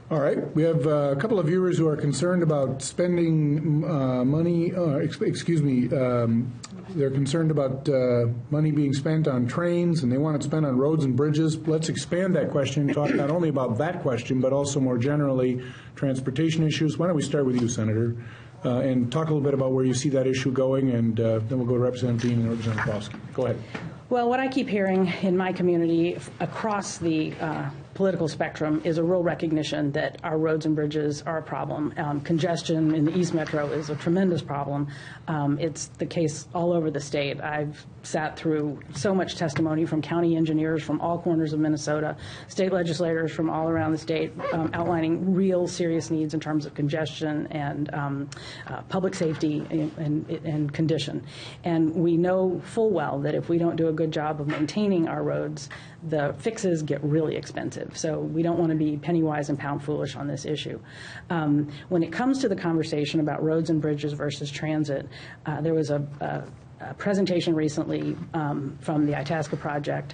All right. We have a couple of viewers who are concerned about spending money, they're concerned about money being spent on trains, and they want it spent on roads and bridges. Let's expand that question and talk not only about that question, but also more generally transportation issues. Why don't we start with you, Senator, and talk a little bit about where you see that issue going, and then we'll go to Representative Dean and Representative Kowalski. Go ahead. Well, what I keep hearing in my community across the political spectrum is a real recognition that our roads and bridges are a problem. Congestion in the East Metro is a tremendous problem. It's the case all over the state. I've sat through so much testimony from county engineers from all corners of Minnesota, state legislators from all around the state outlining real serious needs in terms of congestion and public safety and condition. And we know full well that if we don't do a good job of maintaining our roads, the fixes get really expensive. So we don't want to be penny wise and pound foolish on this issue. When it comes to the conversation about roads and bridges versus transit, there was a presentation recently from the Itasca project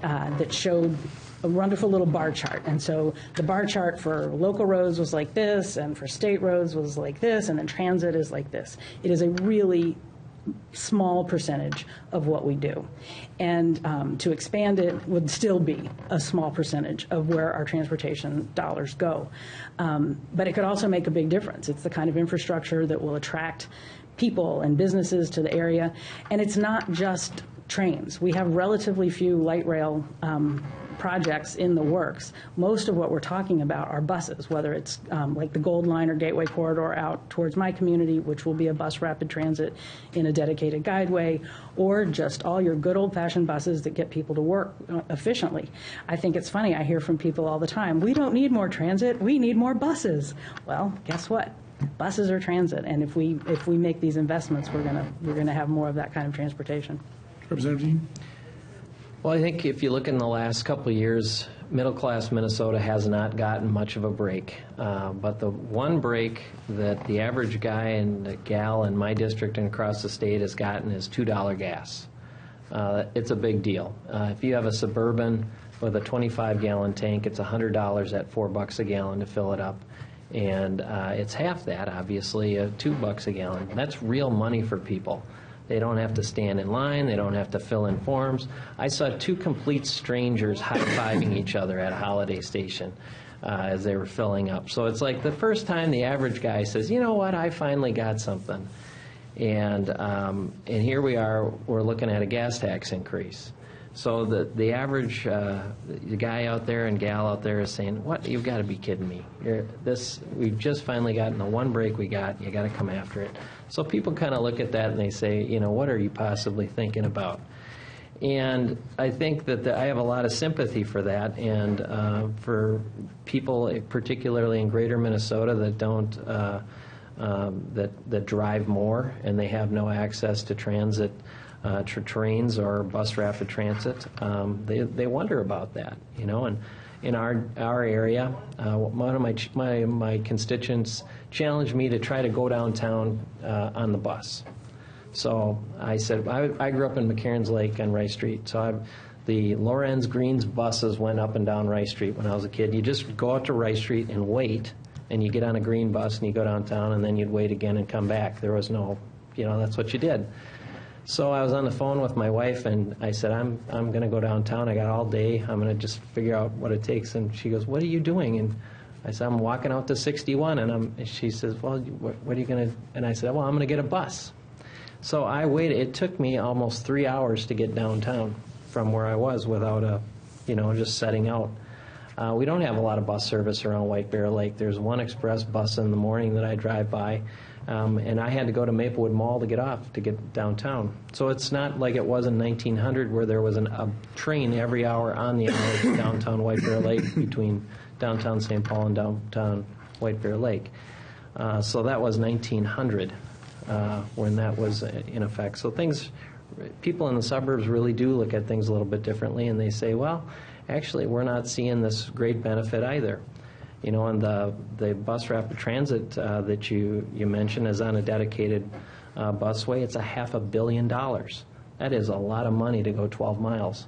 that showed a wonderful little bar chart. And so the bar chart for local roads was like this, and for state roads was like this, and then transit is like this. It is a really small percentage of what we do. And to expand it would still be a small percentage of where our transportation dollars go. But it could also make a big difference. It's the kind of infrastructure that will attract people and businesses to the area. And it's not just trains. We have relatively few light rail projects in the works. Most of what we're talking about are buses, whether it's like the Gold Line or Gateway Corridor out towards my community, which will be a bus rapid transit in a dedicated guideway, or just all your good old-fashioned buses that get people to work efficiently. I think it's funny, I hear from people all the time, we don't need more transit, we need more buses. Well, guess what? Buses are transit, and if we make these investments, we're gonna have more of that kind of transportation. Representative Dean? Well, I think if you look in the last couple of years, middle-class Minnesota has not gotten much of a break. But the one break that the average guy and gal in my district and across the state has gotten is $2 gas. It's a big deal. If you have a Suburban with a 25-gallon tank, it's $100 at $4 a gallon to fill it up. And it's half that, obviously, $2 a gallon. That's real money for people. They don't have to stand in line. They don't have to fill in forms. I saw two complete strangers high-fiving each other at a Holiday Station as they were filling up. So it's like the first time the average guy says, you know what, I finally got something. And here we are, we're looking at a gas tax increase. So the average the guy out there and gal out there is saying, what, you've got to be kidding me. We've just finally gotten the one break we got. You got to come after it. So people kind of look at that and they say, you know, what are you possibly thinking about? And I think that I have a lot of sympathy for that, and for people, particularly in greater Minnesota, that don't that drive more and they have no access to transit. Trains or bus rapid transit, they wonder about that, you know. And in our area, one of my constituents challenged me to try to go downtown on the bus. So I said, I grew up in McCarran's Lake on Rice Street, so the Lorenz Greens buses went up and down Rice Street when I was a kid. You just go out to Rice Street and wait, and you get on a green bus and you go downtown, and then you'd wait again and come back. There was no, you know, that's what you did. So I was on the phone with my wife, and I said, I'm going to go downtown. I got all day. I'm going to just figure out what it takes. And she goes, what are you doing? And I said, I'm walking out to 61. And she says, well, what are you going to? And I said, well, I'm going to get a bus. So I waited. It took me almost 3 hours to get downtown from where I was without just setting out. We don't have a lot of bus service around White Bear Lake. There's one express bus in the morning that I drive by. And I had to go to Maplewood Mall to get off to get downtown. So it's not like it was in 1900 where there was a train every hour on the hour to downtown White Bear Lake between downtown St. Paul and downtown White Bear Lake. So that was 1900 when that was in effect. So people in the suburbs really do look at things a little bit differently, and they say, well, actually, we're not seeing this great benefit either. You know, and the bus rapid transit that you mentioned is on a dedicated busway. It's $500 million. That is a lot of money to go 12 miles.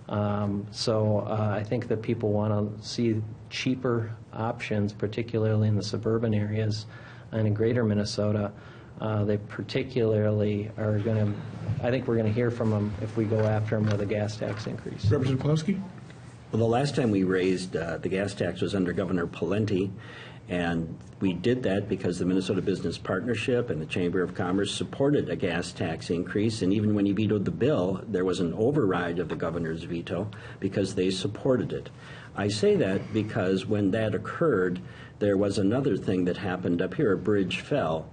I think that people want to see cheaper options, particularly in the suburban areas and in greater Minnesota. They particularly are going to, I think we're going to hear from them if we go after them with a gas tax increase. Representative Pawlowski? Well, the last time we raised the gas tax was under Governor Pawlenty, and we did that because the Minnesota Business Partnership and the Chamber of Commerce supported a gas tax increase, and even when he vetoed the bill, there was an override of the governor's veto because they supported it. I say that because when that occurred, there was another thing that happened up here. A bridge fell.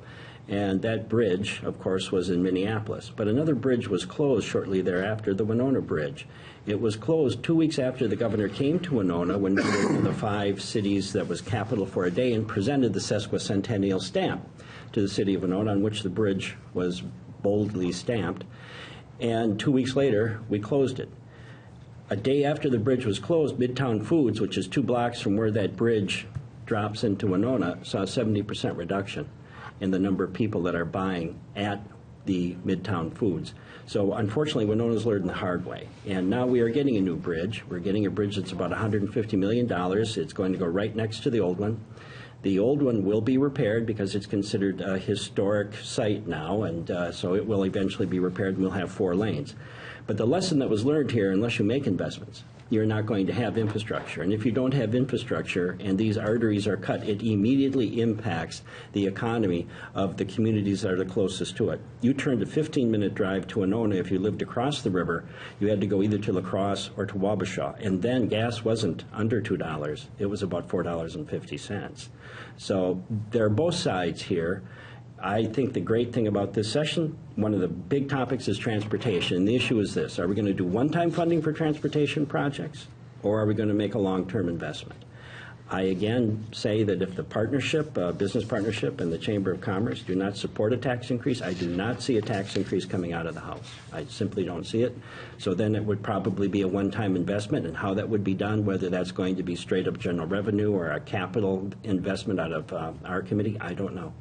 And that bridge, of course, was in Minneapolis. But another bridge was closed shortly thereafter, the Winona Bridge. It was closed 2 weeks after the governor came to Winona when we were one of the 5 cities that was capital for a day and presented the sesquicentennial stamp to the city of Winona, on which the bridge was boldly stamped. And 2 weeks later, we closed it. A day after the bridge was closed, Midtown Foods, which is 2 blocks from where that bridge drops into Winona, saw a 70% reduction in the number of people that are buying at the Midtown Foods. So unfortunately, Winona's learned the hard way. And now we are getting a new bridge. We're getting a bridge that's about $150 million. It's going to go right next to the old one. The old one will be repaired because it's considered a historic site now, and so it will eventually be repaired and we'll have 4 lanes. But the lesson that was learned here, unless you make investments, you're not going to have infrastructure. And if you don't have infrastructure and these arteries are cut, it immediately impacts the economy of the communities that are the closest to it. You turned a 15-minute drive to Winona. If you lived across the river, you had to go either to La Crosse or to Wabasha. And then gas wasn't under $2. It was about $4.50. So there are both sides here. I think the great thing about this session, one of the big topics is transportation. And the issue is this: are we going to do one-time funding for transportation projects, or are we going to make a long-term investment? I again say that if the partnership, business partnership, and the Chamber of Commerce do not support a tax increase, I do not see a tax increase coming out of the House. I simply don't see it. So then it would probably be a one-time investment, and how that would be done, whether that's going to be straight up general revenue or a capital investment out of our committee, I don't know.